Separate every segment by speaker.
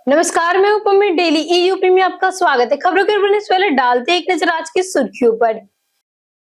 Speaker 1: नमस्कार, मैं उपमा डेली ईयूपी में आपका स्वागत है। खबरों के बढ़ने से पहले डालते एक नजर आज की सुर्खियों पर।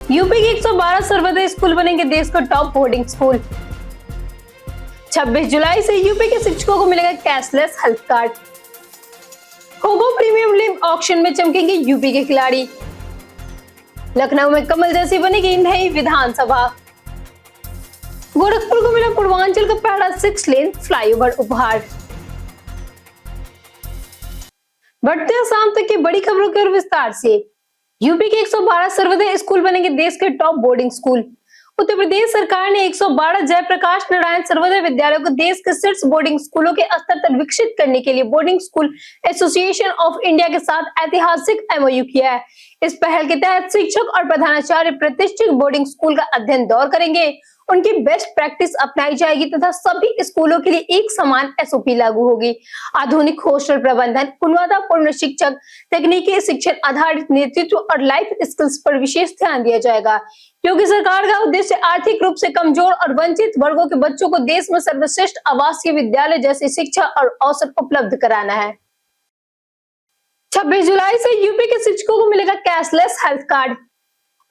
Speaker 1: यूपी के 112 सर्वोदय स्कूल बनेंगे देश का टॉप बोर्डिंग स्कूल। 26 जुलाई से यूपी के शिक्षकों को मिलेगा cashless health card. Kho kho premium league auction में चमकेंगे यूपी के खिलाड़ी। लखनऊ में कमल जैसी बनेगी नई विधानसभा। गोरखपुर को मिला पूर्वांचल का पहला 6 लेन फ्लाईओवर उपहार। बढ़ते हैं शाम तक की बड़ी खबरों के और विस्तार से। यूपी के 112 सर्वोदय स्कूल बनेंगे देश के top boarding school. Uttar Pradesh सरकार ने 112 जयप्रकाश नारायण सर्वोदय विद्यालयों को देश के शीर्ष बोर्डिंग स्कूलों के स्तर तक विकसित करने के लिए boarding school association of India के साथ ऐतिहासिक एमओयू किया है। इस पहल के तहत शिक्षक और प्रधानाचार्य प्रतिष्ठित बोर्डिंग स्कूल का अध्ययन दौर करेंगे, उनकी बेस्ट प्रैक्टिस अपनाई जाएगी तथा सभी स्कूलों के लिए एक समान एसओपी लागू होगी। आधुनिक हॉस्टल प्रबंधन, गुणवत्तापूर्ण शिक्षक, तकनीकी शिक्षण आधारित नेतृत्व और लाइफ स्किल्स पर विशेष ध्यान दिया जाएगा, क्योंकि सरकार का उद्देश्य आर्थिक रूप से कमजोर और वंचित वर्गों के बच्चों को देश में सर्वश्रेष्ठ आवासीय विद्यालय जैसी शिक्षा और अवसर उपलब्ध कराना है। 26 जुलाई से यूपी के शिक्षकों को मिलेगा cashless health card.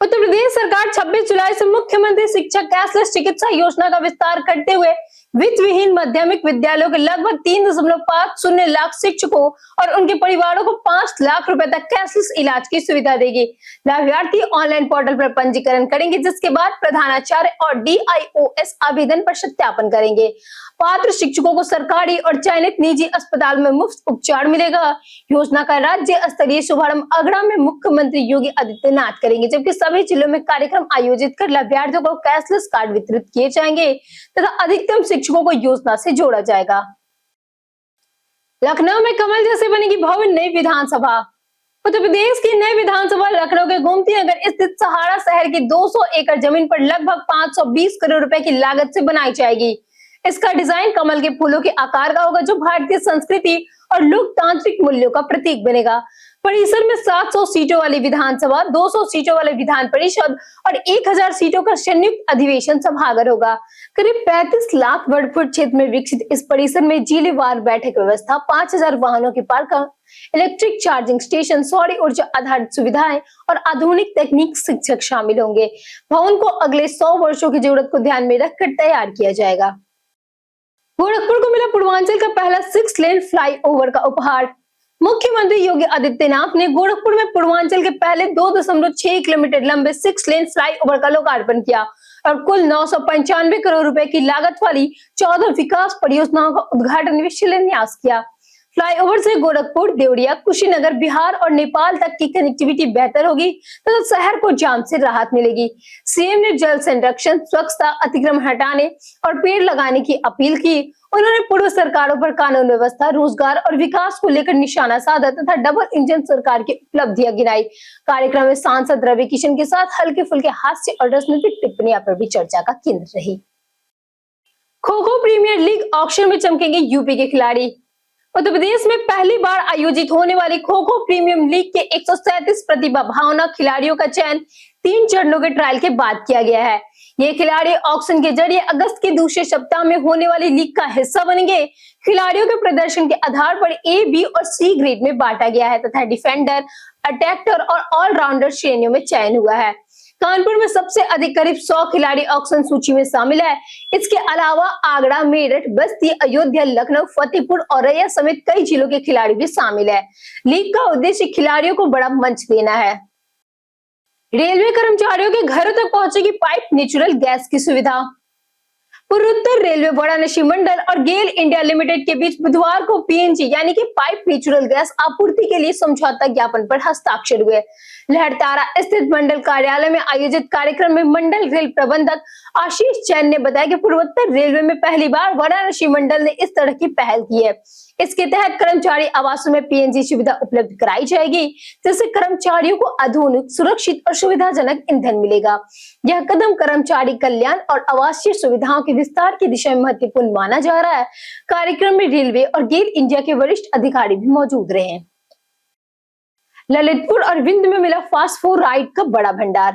Speaker 1: Uttar Pradesh सरकार 26 जुलाई से मुख्यमंत्री शिक्षा कैशलेस चिकित्सा योजना का विस्तार करते हुए वित्त विहीन माध्यमिक विद्यालयों के लगभग 3.50 लाख शिक्षकों और उनके परिवारों को 5 लाख रुपए तक कैशलेस इलाज की सुविधा देगी। लाभार्थी ऑनलाइन पोर्टल पर पंजीकरण करेंगे, जिसके बाद प्रधानाचार्य और DIOS आवेदन पर सत्यापन करेंगे। पात्र शिक्षकों को सरकारी और चयनित निजी अस्पताल में मुफ्त उपचार मिलेगा। योजना का राज्य स्तरीय शुभारंभ आगरा में मुख्यमंत्री योगी आदित्यनाथ करेंगे, जबकि सभी जिलों में कार्यक्रम आयोजित कर लाभार्थियों को कैशलेस कार्ड वितरित किए जाएंगे तथा अधिकतम शिक्षकों को योजना से जोड़ा जाएगा। लखनऊ में कमल जैसे बनेगी भव्य नई विधानसभा। उत्तर प्रदेश की नई विधानसभा लखनऊ के गोमती नगर स्थित सहारा शहर की 200 एकड़ जमीन पर लगभग 520 करोड़ रुपए की लागत से बनाई जाएगी। इसका डिजाइन कमल के फूलों के आकार का होगा, जो भारतीय संस्कृति और लोकतांत्रिक मूल्यों का प्रतीक बनेगा। परिसर में 700 सीटों वाली विधानसभा, 200 सीटों वाले विधान परिषद और 1000 सीटों का संयुक्त अधिवेशन सभागार होगा। करीब 35 लाख वर्ग फुट क्षेत्र में विकसित इस परिसर में जिलेवार बैठक व्यवस्था, 5000 वाहनों की पार्किंग, इलेक्ट्रिक चार्जिंग स्टेशन, सौर ऊर्जा आधारित सुविधाएं और आधुनिक तकनीक शिक्षक शामिल होंगे। भवन को अगले 100 वर्षों की जरूरत को ध्यान में रखकर तैयार किया जाएगा। गोरखपुर को मिला पूर्वांचल का पहला 6 लेन फ्लाईओवर का उपहार। मुख्यमंत्री योगी आदित्यनाथ ने गोरखपुर में पूर्वांचल के पहले 2.6 किलोमीटर लंबे 6 लेन फ्लाईओवर का लोकार्पण किया और कुल 995 करोड़ रुपए की लागत वाली 14 विकास परियोजनाओं का उद्घाटन व शिलान्यास किया। फ्लाईओवर से गोरखपुर, देवरिया, कुशीनगर, बिहार और नेपाल तक की कनेक्टिविटी बेहतर होगी तथा शहर को जाम से राहत मिलेगी। सीएम ने जल संरक्षण, स्वच्छता, अतिक्रमण हटाने और पेड़ लगाने की अपील की। उन्होंने पूर्व सरकारों पर कानून व्यवस्था, रोजगार और विकास को लेकर निशाना साधा तथा डबल इंजन सरकार की उपलब्धियां गिनाई। कार्यक्रम में सांसद रवि किशन के साथ हल्के फुल्के हास्य और राजनीतिक टिप्पणियां पर भी चर्चा का केंद्र रही। Kho kho premiere league auction में चमकेंगे यूपी के खिलाड़ी। उत्तर प्रदेश में पहली बार आयोजित होने वाली खो खो प्रीमियम लीग के 137 प्रतिभावान खिलाड़ियों का चयन 3 चरणों के ट्रायल के बाद किया गया है। ये खिलाड़ी ऑक्शन के जरिए अगस्त के दूसरे सप्ताह में होने वाली लीग का हिस्सा बनेंगे। खिलाड़ियों के प्रदर्शन के आधार पर A, B और C ग्रेड में बांटा गया है तथा डिफेंडर, अटैकर और ऑलराउंडर श्रेणियों में चयन हुआ है। कानपुर में सबसे अधिक करीब 100 खिलाड़ी ऑक्शन सूची में शामिल है। इसके अलावा आगरा, मेरठ, बस्ती, अयोध्या, लखनऊ, फतेहपुर और औरैया समेत कई जिलों के खिलाड़ी भी शामिल है। लीग का उद्देश्य खिलाड़ियों को बड़ा मंच देना है। रेलवे कर्मचारियों के घरों तक पहुंचेगी पाइप नेचुरल गैस की सुविधा। पूर्वोत्तर रेलवे वाराणसी मंडल और गेल इंडिया लिमिटेड के बीच बुधवार को PNG यानी कि पाइप नेचुरल गैस आपूर्ति के लिए समझौता ज्ञापन पर हस्ताक्षर हुए। लहरतारा स्थित मंडल कार्यालय में आयोजित कार्यक्रम में मंडल रेल प्रबंधक आशीष जैन ने बताया कि पूर्वोत्तर रेलवे में पहली बार वाराणसी मंडल ने इस तरह की पहल की है। इसके तहत कर्मचारी आवासों में PNG सुविधा उपलब्ध कराई जाएगी, जिससे कर्मचारियों को आधुनिक, सुरक्षित और सुविधाजनक ईंधन मिलेगा। यह कदम कर्मचारी कल्याण और आवासीय सुविधाओं के विस्तार की दिशा में महत्वपूर्ण माना जा रहा है। कार्यक्रम में रेलवे और गेल इंडिया के वरिष्ठ अधिकारी भी मौजूद रहे। ललितपुर और विंध्य में मिला फास्फोराइड का बड़ा भंडार।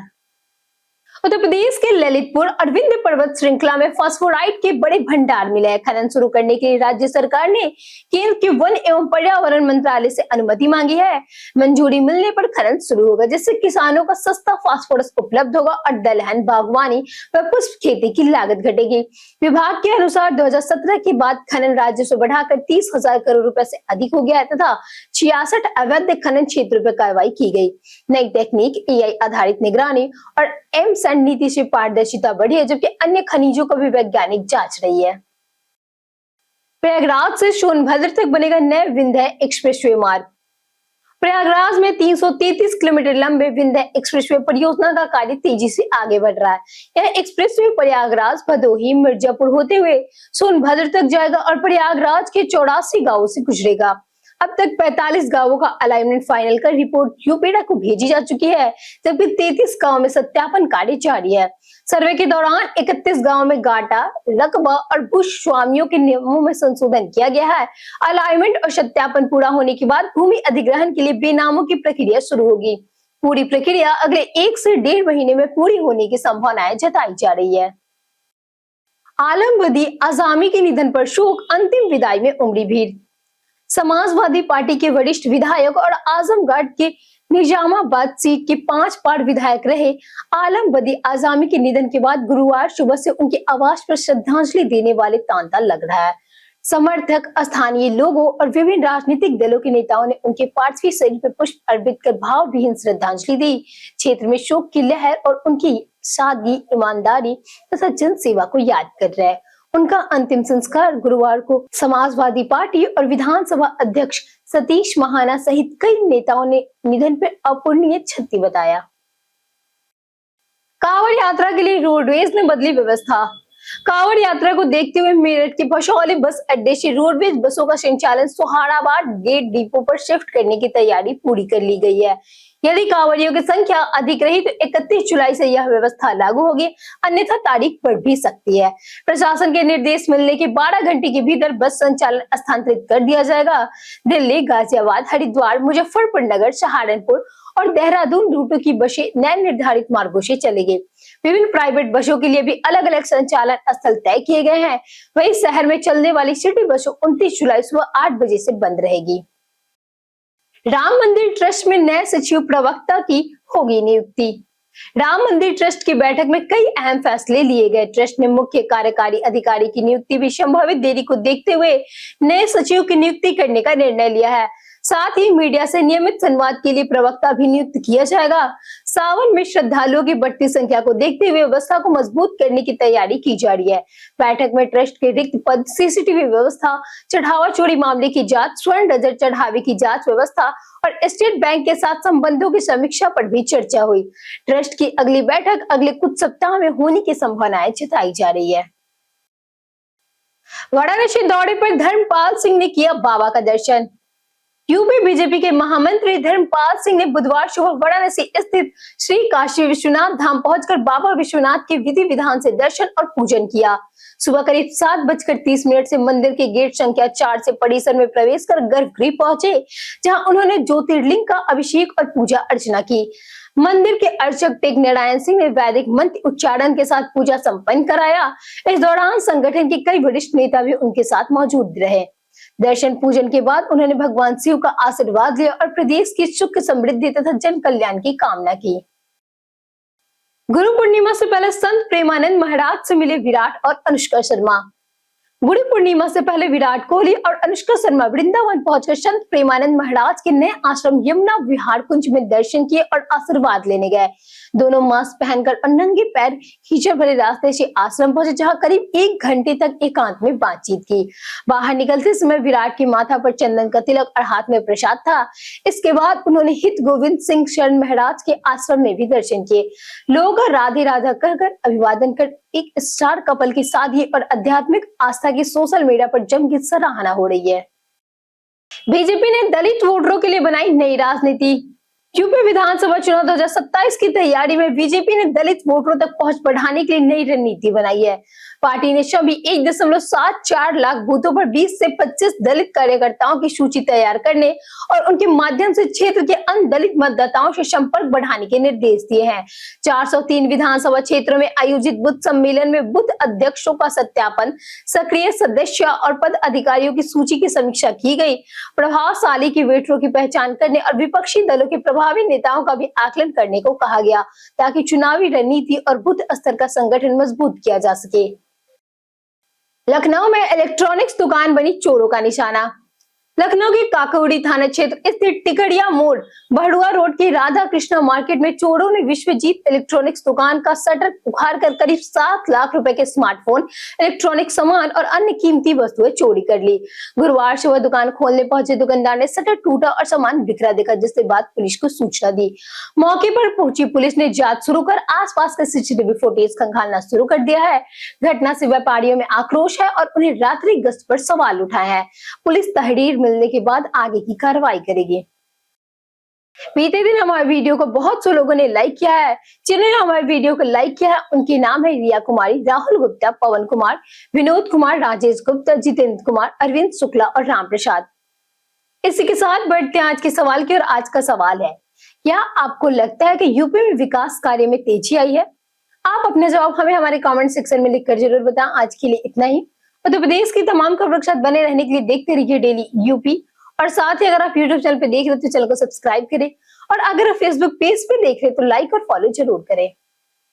Speaker 1: उत्तर प्रदेश के ललितपुर और विंध्य पर्वत श्रृंखला में फास्फोराइट के बड़े भंडार मिले हैं। खनन शुरू करने के लिए राज्य सरकार ने केंद्र के वन एवं पर्यावरण मंत्रालय से अनुमति मांगी है। मंजूरी मिलने पर खनन शुरू होगा, जिससे किसानों का सस्ता फास्फोरस उपलब्ध होगा और दलहन, बागवानी व पुष्प खेती की लागत घटेगी। विभाग के अनुसार 2017 के बाद खनन राजस्व बढ़ाकर 30,000 करोड़ रुपए से अधिक हो गया है तथा 66 अवैध खनन क्षेत्रों पर कार्रवाई की गई। नई तकनीक, AI आधारित निगरानी और एमसैंड नीति से पारदर्शिता बढ़ी है, जबकि अन्य खनिजों को भी वैज्ञानिक जांच रही है। प्रयागराज से सोनभद्र तक बनेगा नया विंध्य एक्सप्रेसवे मार्ग। प्रयागराज में 333 किलोमीटर लंबे विंध्य एक्सप्रेसवे परियोजना का कार्य तेजी से आगे बढ़ रहा है। यह एक्सप्रेसवे प्रयागराज, भदोही, मिर्जापुर होते हुए सोनभद्र तक जाएगा और प्रयागराज के 84 गांवों से गुजरेगा। अब तक 45 गांवों का अलाइनमेंट फाइनल कर रिपोर्ट यूपीडा को भेजी जा चुकी है, जबकि 33 गांवों में सत्यापन कार्य जारी है। सर्वे के दौरान 31 गांवों में गाटा, रकबा और भूस्वामियों के नियमों में संशोधन किया गया है। अलाइनमेंट और सत्यापन पूरा होने के बाद भूमि अधिग्रहण के लिए बेनामों की प्रक्रिया शुरू होगी। पूरी प्रक्रिया अगले 1 से 1.5 महीने में पूरी होने की संभावनाएं जताई जा रही है। आलम बदी आज़मी के निधन पर शोक, अंतिम विदाई में उमड़ी भीड़। समाजवादी पार्टी के वरिष्ठ विधायक और आजमगढ़ के निजामाबाद सीट के 5 बार विधायक रहे आलम बदी आज़मी के निधन के बाद गुरुवार सुबह से उनके आवास पर श्रद्धांजलि देने वाले तांता लग रहा है। समर्थक, स्थानीय लोगों और विभिन्न राजनीतिक दलों के नेताओं ने उनके पार्थिव शरीर पर पुष्प अर्पित कर भावभीनी श्रद्धांजलि दी। क्षेत्र में शोक की लहर और उनकी सादगी, ईमानदारी तथा जन सेवा को याद कर रहे हैं। उनका अंतिम संस्कार गुरुवार को समाजवादी पार्टी और विधानसभा अध्यक्ष सतीश महाना सहित कई नेताओं ने निधन पर अपूरणीय क्षति बताया। कांवड़ यात्रा के लिए रोडवेज ने बदली व्यवस्था। कांवड़ यात्रा को देखते हुए मेरठ के भसौली बस अड्डे से रोडवेज बसों का संचालन सोहाराबाद गेट डिपो पर शिफ्ट करने की तैयारी पूरी कर ली गई है। यदि कांवड़ियों की संख्या अधिक रही तो 31 जुलाई से यह व्यवस्था लागू होगी, अन्यथा तारीख बढ़ भी सकती है। प्रशासन के निर्देश मिलने के 12 घंटे के भीतर बस संचालन स्थानांतरित कर दिया जाएगा। दिल्ली, गाजियाबाद, हरिद्वार, मुजफ्फरपुर नगर, सहारनपुर और देहरादून रूटों की बसें नए निर्धारित मार्गों से चलेगी। विभिन्न प्राइवेट बसों के लिए भी अलग अलग संचालन स्थल तय किए गए हैं। वहीं शहर में चलने वाली सिटी बसों 29 जुलाई सुबह 8 बजे से बंद रहेगी। राम मंदिर ट्रस्ट में नए सचिव प्रवक्ता की होगी नियुक्ति। राम मंदिर ट्रस्ट की बैठक में कई अहम फैसले लिए गए। ट्रस्ट ने मुख्य कार्यकारी अधिकारी की नियुक्ति भी संभावित देरी को देखते हुए नए सचिव की नियुक्ति करने का निर्णय लिया है। साथ ही मीडिया से नियमित संवाद के लिए प्रवक्ता भी नियुक्त किया जाएगा। सावन में श्रद्धालुओं की बढ़ती संख्या को देखते हुए व्यवस्था को मजबूत करने की तैयारी की जा रही है। बैठक में ट्रस्ट के रिक्त पद, सीसीटीवी व्यवस्था, चढ़ावा चोरी मामले की जांच, स्वर्ण रजत चढ़ावे की जांच व्यवस्था और स्टेट बैंक के साथ संबंधों की समीक्षा पर भी चर्चा हुई। ट्रस्ट की अगली बैठक अगले कुछ सप्ताह में होने की संभावनाएं जताई जा रही है। वाराणसी दौरे पर धर्मपाल सिंह ने किया बाबा का दर्शन। यूपी बीजेपी के महामंत्री धर्मपाल सिंह ने बुधवार सुबह वाराणसी स्थित श्री काशी विश्वनाथ धाम पहुंचकर बाबा विश्वनाथ के विधि विधान से दर्शन और पूजन किया। सुबह करीब 7:30 से मंदिर के गेट संख्या 4 से परिसर में प्रवेश कर गर्भगृह पहुंचे, जहां उन्होंने ज्योतिर्लिंग का अभिषेक और पूजा अर्चना की। मंदिर के अर्चक टेक नारायण सिंह ने वैदिक मंत्र उच्चारण के साथ पूजा संपन्न कराया। इस दौरान संगठन के कई वरिष्ठ नेता भी उनके साथ मौजूद रहे। दर्शन पूजन के बाद उन्होंने भगवान शिव का आशीर्वाद लिया और प्रदेश की सुख, समृद्धि तथा जन कल्याण की कामना की। गुरु पूर्णिमा से पहले संत प्रेमानंद महाराज से मिले विराट और अनुष्का शर्मा। गुरु पूर्णिमा से पहले विराट कोहली और अनुष्का शर्मा वृंदावन पहुंचकर संत प्रेमानंद महाराज के नए आश्रम यमुना विहार कुंज में दर्शन किए और आशीर्वाद लेने गए। दोनों मास्क पहनकर और नंगे पैर कीचड़ भरे रास्ते से आश्रम पहुंचे, जहां करीब 1 घंटे तक एकांत में बातचीत की। बाहर निकलते समय विराट के माथा पर चंदन का तिलक और हाथ में प्रसाद था। इसके बाद उन्होंने हित गोविंद सिंह शरण महाराज के आश्रम में भी दर्शन किए। लोग राधे राधा कहकर अभिवादन कर एक स्टार कपल की शादी और आध्यात्मिक आस्था की सोशल मीडिया पर जम की सराहना हो रही है। बीजेपी ने दलित वोटरों के लिए बनाई नई राजनीति। यूपी विधानसभा चुनाव 2027 की तैयारी में बीजेपी ने दलित वोटरों तक पहुंच बढ़ाने के लिए नई रणनीति बनाई है। पार्टी ने सभी 1.74 लाख बूथों पर 20 से 25 दलित कार्यकर्ताओं की सूची तैयार करने और उनके माध्यम से क्षेत्र के अन्य दलित मतदाताओं से संपर्क बढ़ाने के निर्देश दिए हैं। 403 विधानसभा क्षेत्रों में आयोजित बूथ सम्मेलन में बूथ अध्यक्षों का सत्यापन, सक्रिय सदस्य और पद अधिकारियों की सूची की समीक्षा की गई। प्रभावशाली की वेटरों की पहचान करने और विपक्षी दलों के प्रभावी नेताओं का भी आकलन करने को कहा गया, ताकि चुनावी रणनीति और बूथ स्तर का संगठन मजबूत किया जा सके। लखनऊ में इलेक्ट्रॉनिक्स दुकान बनी चोरों का निशाना। लखनऊ के काकोड़ी थाना क्षेत्र स्थित टिकड़िया मोड़ भड़ुआ रोड के राधा कृष्णा मार्केट में चोरों ने विश्वजीत इलेक्ट्रॉनिक्स दुकान का शटर उखाड़कर करीब 7 लाख रुपए के स्मार्टफोन, इलेक्ट्रॉनिक सामान और अन्य कीमती वस्तुएं चोरी कर ली। गुरुवार सुबह दुकान खोलने पहुंचे दुकानदार ने शटर टूटा और सामान बिखरा देखा, जिसके बाद पुलिस को सूचना दी। मौके पर पहुंची पुलिस ने जांच शुरू कर आसपास के सीसीटीवी फुटेज खंगालना शुरू कर दिया है। घटना से व्यापारियों में आक्रोश है और उन्हें रात्रि गश्त पर सवाल उठाए हैं। पुलिस तहरीर मिलने के बाद आगे की कार्रवाई करेगी। बीते दिन हमारे वीडियो को बहुत से लोगों ने लाइक किया है। जिन्होंने हमारे वीडियो को लाइक किया है उनके नाम है रिया कुमारी, राहुल गुप्ता, पवन कुमार, विनोद कुमार, राजेश गुप्ता, जितेंद्र कुमार, अरविंद शुक्ला और राम प्रसाद। इसी के साथ बढ़ते हैं आज के सवाल की। और आज का सवाल है, क्या आपको लगता है कि यूपी में विकास कार्य में तेजी आई है? आप अपने जवाब हमें हमारे कमेंट सेक्शन में लिखकर जरूर बताएं। आज के लिए इतना ही। उत्तर प्रदेश की तमाम खबरों के साथ बने रहने के लिए देखते रहिए डेली यूपी। और साथ ही अगर आप यूट्यूब चैनल पे देख रहे हो तो चैनल को सब्सक्राइब करें, और अगर आप फेसबुक पेज पे देख रहे हो तो लाइक और फॉलो जरूर करें।